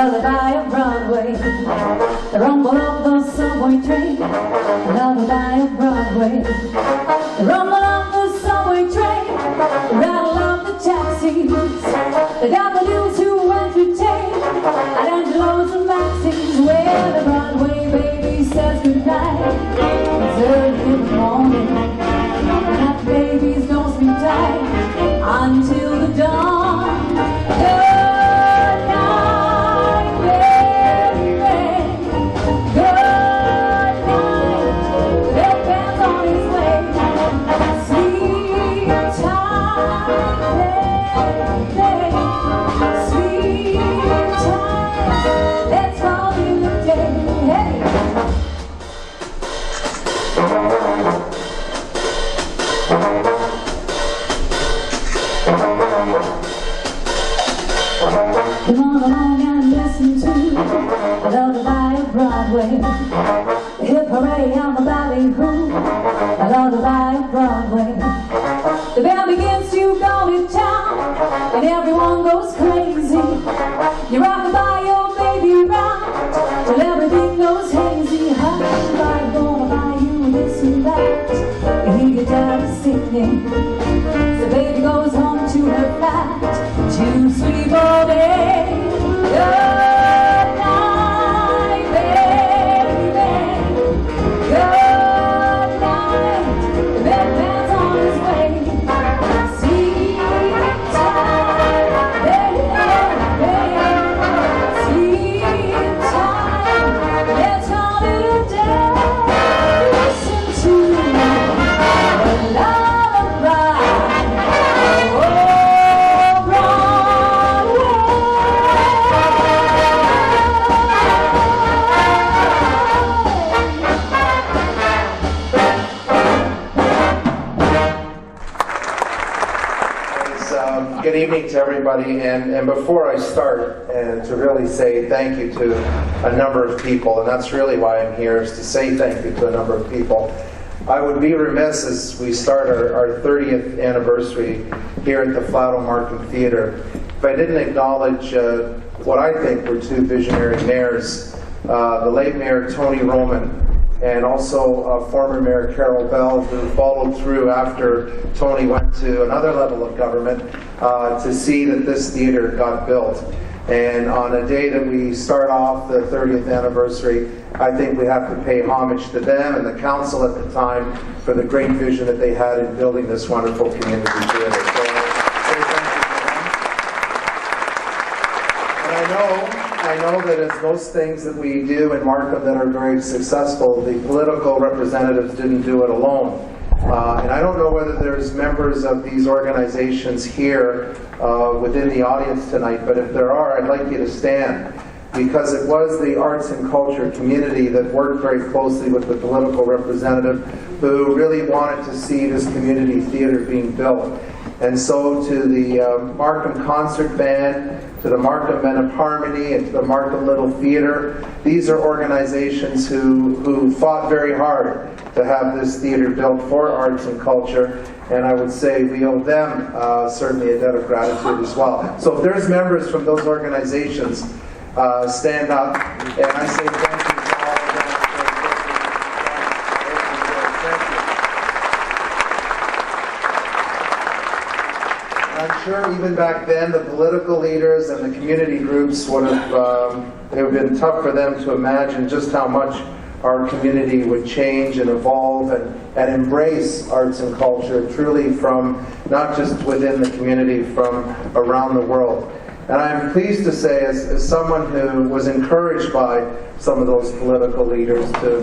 lullaby of Broadway, the rumble of the subway train. The lullaby of Broadway, the rumble of the subway train. The rattle of the taxis, the daffodils who entertain at Angelo's and Maxie's, where the Broadway baby says goodnight. It's early in the morning, and happy babies don't sleep tight until the dawn. Good night, baby. Good night. The bed's on its way. Sleep tight, baby. Sleep tight. Let's call it a day. Hey. Come on along and listen to the lullaby of Broadway, the hip hooray on the ballyhoo, the lullaby of Broadway. The bell begins to go to town, and everyone goes crazy. You rock by your baby round till everything goes hazy. Hush, I'm gonna buy you this and that. You hear your daddy singing. The baby goes home to her flat to sleep all day. Good night, baby. Good night. The bedpan's on his way. Sleep tight, baby. Sleep tight. Let's call it a day. Listen to the lullaby. Oh, Broadway. Good evening to everybody, and before I start, and to really say thank you to a number of people, and that's really why I'm here, is to say thank you to a number of people. I would be remiss as we start our 30th anniversary here at the Flato Markham Theatre if I didn't acknowledge what I think were two visionary mayors, the late Mayor Tony Roman, and also former Mayor Carol Bell, who followed through after Tony went to another level of government to see that this theatre got built. And on a day that we start off the 30th anniversary, I think we have to pay homage to them and the council at the time for the great vision that they had in building this wonderful community theatre. So thank you to them. And I know that as most things that we do in Markham that are very successful, the political representatives didn't do it alone. And I don't know whether there's members of these organizations here within the audience tonight, but if there are, I'd like you to stand, because it was the arts and culture community that worked very closely with the political representative who really wanted to see this community theatre being built. And so to the Markham Concert Band, to the Markham Men of Harmony, and to the Markham Little Theatre, these are organizations who fought very hard to have this theatre built for arts and culture, and I would say we owe them certainly a debt of gratitude as well. So if there's members from those organizations, stand up, and I say thank you to all of them. I'm sure even back then the political leaders and the community groups would have, it would have been tough for them to imagine just how much our community would change and evolve and embrace arts and culture truly from not just within the community, from around the world. And I'm pleased to say, as someone who was encouraged by some of those political leaders to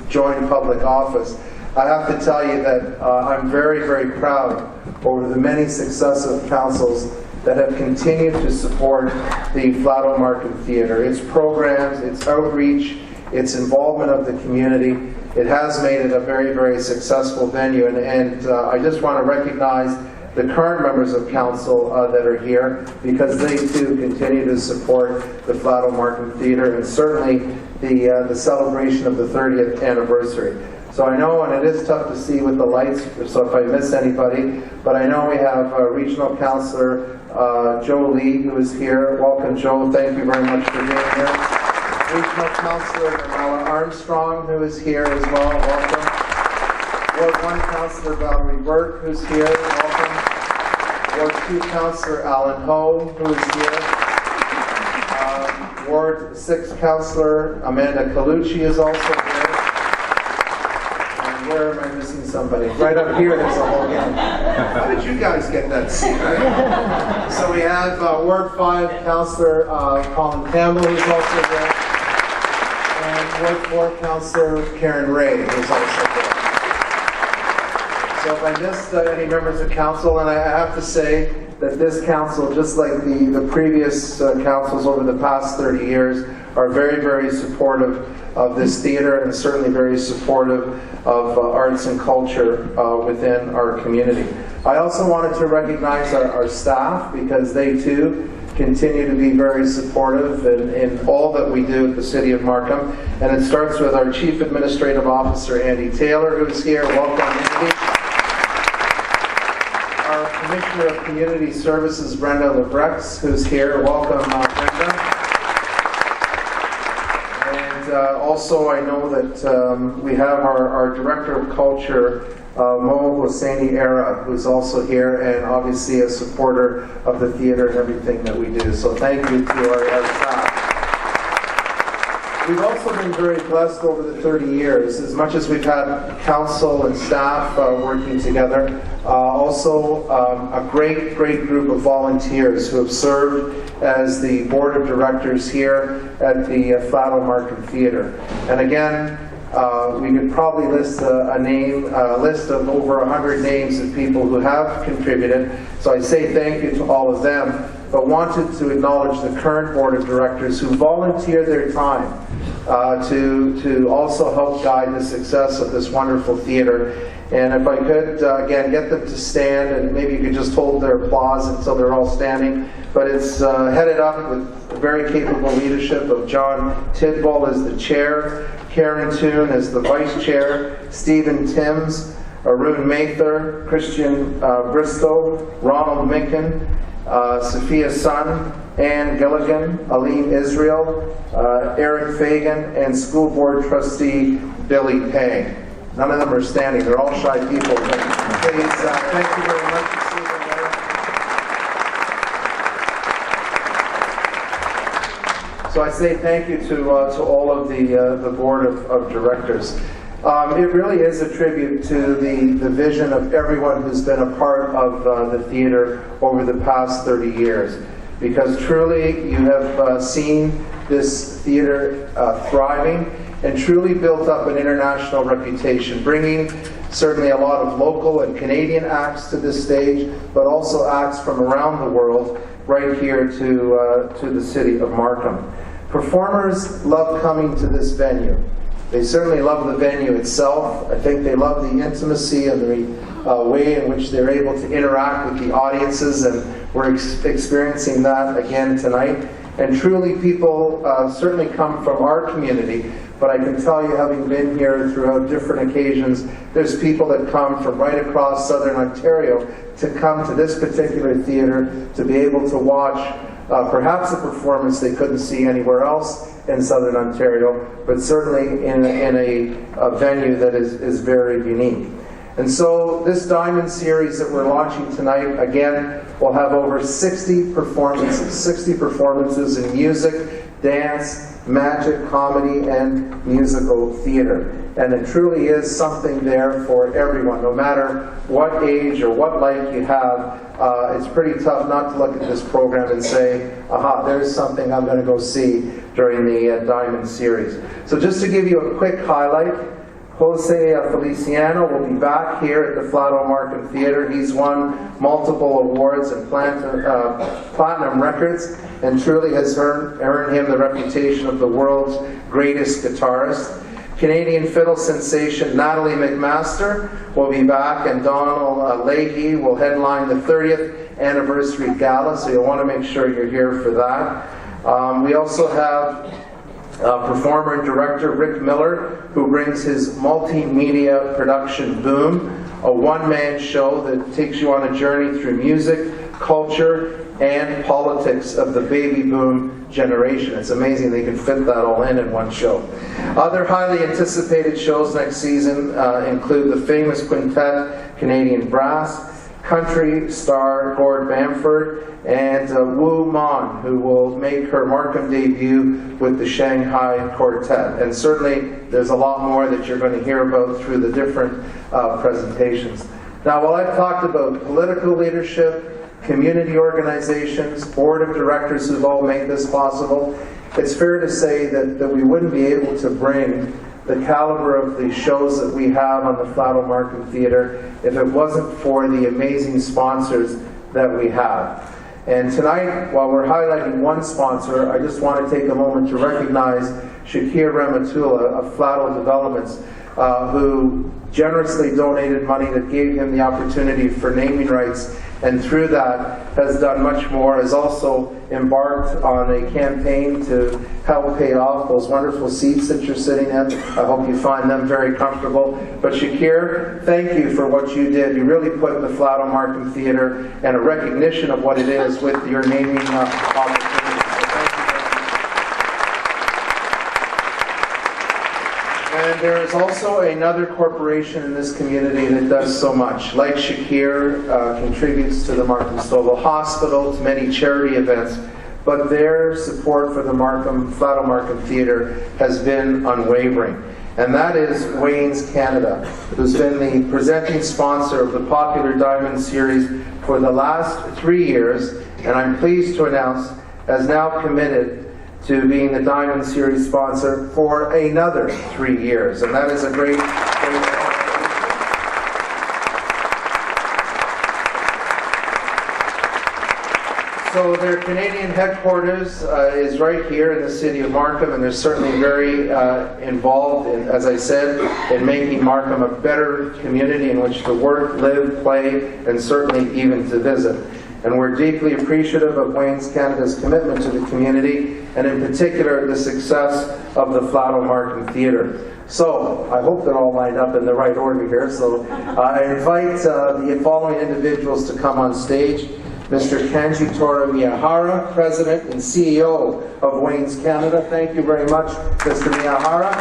join public office, I have to tell you that I'm very, very proud over the many successive councils that have continued to support the Flato Markham Theatre. Its programs, its outreach, its involvement of the community, it has made it a very, very successful venue. And I just want to recognize the current members of council that are here, because they too continue to support the Flato Markham Theatre, and certainly the celebration of the 30th anniversary. So I know, and it is tough to see with the lights, so if I miss anybody, but I know we have Regional Councillor Joe Lee, who is here. Welcome, Joe. Thank you very much for being here. Regional Councillor Marla Armstrong, who is here as well. Welcome. Ward 1 Councillor Valerie Burke, who's here. Welcome. Ward 2 Councillor Alan Ho, who is here. Ward 6 Councillor Amanda Colucci is also here. And where am I missing somebody? Right up here, there's a whole gang. How did you guys get that seat? Right? So we have Ward 5 Councillor Colin Campbell, who's also there. And Ward 4 Councillor Karen Ray, who's also there. So if I missed any members of council, and I have to say that this council, just like the previous councils over the past 30 years, are very, very supportive of this theatre and certainly very supportive of arts and culture within our community. I also wanted to recognize our staff, because they too continue to be very supportive in all that we do at the City of Markham. And it starts with our Chief Administrative Officer, Andy Taylor, who's here. Welcome, Andy. Our Commissioner of Community Services, Brenda Lebrex, who's here. Welcome, Brenda. And also, I know that we have our Director of Culture, Mo Hosseini Era, who's also here, and obviously a supporter of the theatre and everything that we do. So thank you to our staff. We've also been very blessed over the 30 years, as much as we've had council and staff working together, also a great group of volunteers who have served as the board of directors here at the Flato Markham Theatre. And again, we could probably list a list of over 100 names of people who have contributed. So I say thank you to all of them, but wanted to acknowledge the current board of directors who volunteer their time to also help guide the success of this wonderful theatre. And if I could, again, get them to stand, and maybe you could just hold their applause until they're all standing. But it's headed up with very capable leadership of John Tidball as the chair, Karen Toon as the vice chair, Stephen Timms, Arun Mather, Christian Bristow, Ronald Minkin, Sophia Sun, Ann Gilligan, Aline Israel, Eric Fagan, and school board trustee Billy Pang. None of them are standing. They're all shy people. But please, thank you very much. So I say thank you to all of the board of directors. It really is a tribute to the vision of everyone who's been a part of the theatre over the past 30 years. Because truly you have seen this theatre thriving and truly built up an international reputation, bringing certainly a lot of local and Canadian acts to this stage, but also acts from around the world right here to the city of Markham. Performers love coming to this venue. They certainly love the venue itself. I think they love the intimacy and the way in which they're able to interact with the audiences, and we're experiencing that again tonight. And truly people certainly come from our community, but I can tell you, having been here throughout different occasions, there's people that come from right across southern Ontario to come to this particular theatre to be able to watch perhaps a performance they couldn't see anywhere else in southern Ontario, but certainly in a venue that is very unique. And so this Diamond Series that we're launching tonight, again, will have over 60 performances in music, dance, magic, comedy, and musical theatre. And it truly is something there for everyone, no matter what age or what life you have. It's pretty tough not to look at this program and say, aha, there's something I'm going to go see during the Diamond Series. So just to give you a quick highlight, Jose Feliciano will be back here at the Flato Markham Theatre. He's won multiple awards and platinum records, and truly has earned him the reputation of the world's greatest guitarist. Canadian fiddle sensation Natalie McMaster will be back, and Donald Leahy will headline the 30th anniversary gala, so you'll want to make sure you're here for that. We also have performer and director Rick Miller, who brings his multimedia production Boom, a one-man show that takes you on a journey through music, culture, and politics of the baby boom generation. It's amazing they can fit that all in one show. Other highly anticipated shows next season include the famous quintet Canadian Brass, country star Gord Bamford, and Wu Man, who will make her Markham debut with the Shanghai Quartet. And certainly there's a lot more that you're going to hear about through the different presentations. Now, while I've talked about political leadership, community organizations, board of directors who've all made this possible, it's fair to say that we wouldn't be able to bring the caliber of the shows that we have on the Flato Markham Theatre if it wasn't for the amazing sponsors that we have. And tonight, while we're highlighting one sponsor, I just want to take a moment to recognize Shakir Ramatullah of Flato Developments, who generously donated money that gave him the opportunity for naming rights, and through that has done much more, has also embarked on a campaign to help pay off those wonderful seats that you're sitting in. I hope you find them very comfortable. But Shakir, thank you for what you did. You really put the Flato Markham Theatre and a recognition of what it is with your naming opportunity. And there is also another corporation in this community that does so much. Like Shakir, contributes to the Markham Stouffville Hospital, to many charity events, but their support for the Flato Markham Theatre has been unwavering. And that is Wayne's Canada, who's been the presenting sponsor of the popular Diamond Series for the last 3 years, and I'm pleased to announce has now committed to being the Diamond Series sponsor for another 3 years. And that is a great So their Canadian headquarters is right here in the city of Markham, and they're certainly very involved, as I said, in making Markham a better community in which to work, live, play, and certainly even to visit. And we're deeply appreciative of Wayne's Canada's commitment to the community, and in particular, the success of the Flato Markham Theatre. So, I hope they're all lined up in the right order here. So, I invite the following individuals to come on stage. Mr. Kanji Tora Miyahara, President and CEO of Wayne's Canada. Thank you very much, Mr. Miyahara.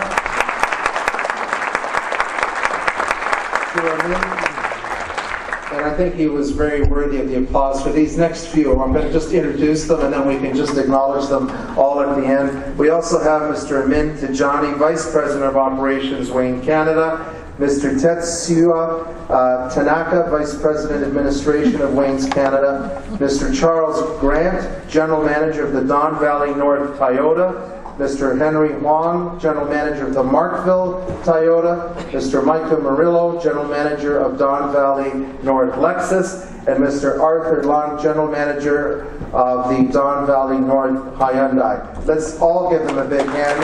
And I think he was very worthy of the applause for these next few. I'm going to just introduce them and then we can just acknowledge them all at the end. We also have Mr. Amin Tijani, Vice President of Operations, Wayne Canada. Mr. Tetsuya Tanaka, Vice President Administration of Wayne's Canada. Mr. Charles Grant, General Manager of the Don Valley North Toyota. Mr. Henry Huang, General Manager of the Markville Toyota. Mr. Micah Murillo, General Manager of Don Valley North Lexus. And Mr. Arthur Long, General Manager of the Don Valley North Hyundai. Let's all give them a big hand.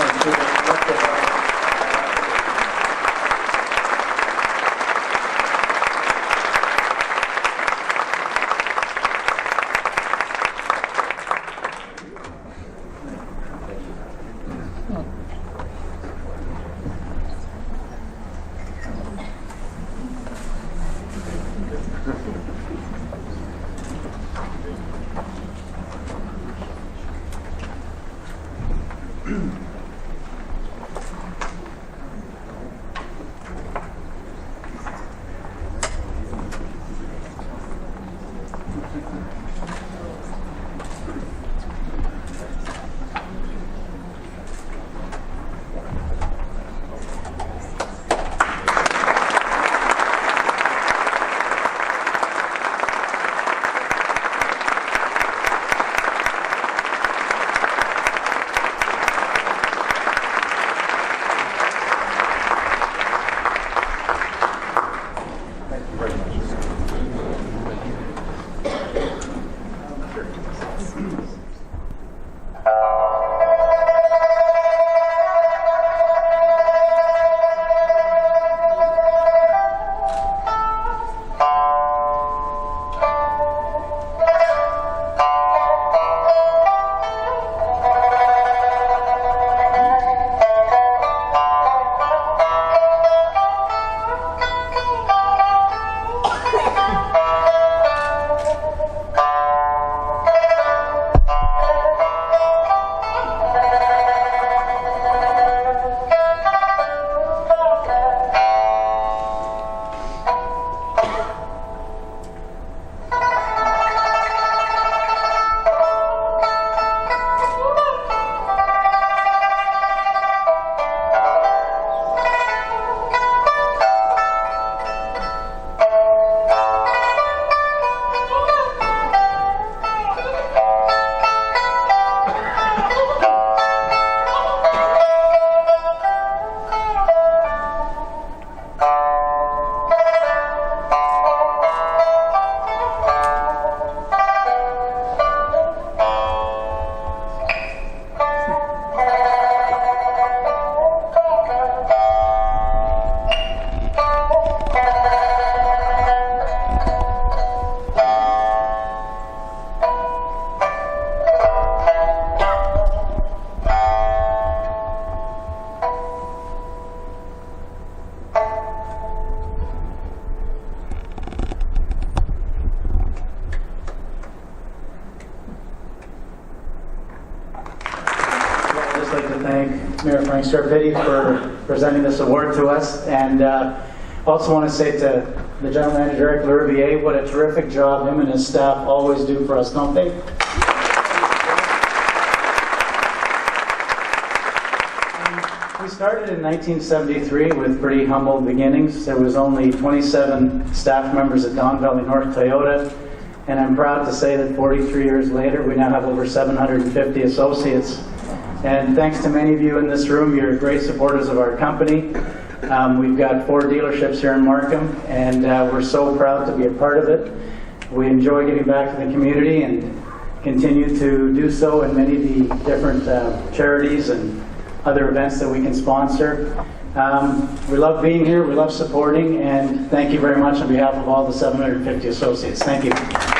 thank Mayor Frank Scarpitti for presenting this award to us, and also want to say to the General Manager, Eric Lurivier, what a terrific job him and his staff always do for us, don't they? We started in 1973 with pretty humble beginnings. There was only 27 staff members at Don Valley North Toyota, and I'm proud to say that 43 years later, we now have over 750 associates. And thanks to many of you in this room, you're great supporters of our company. We've got 4 dealerships here in Markham, and we're so proud to be a part of it. We enjoy giving back to the community and continue to do so in many of the different charities and other events that we can sponsor. We love being here, we love supporting, and thank you very much on behalf of all the 750 associates. Thank you.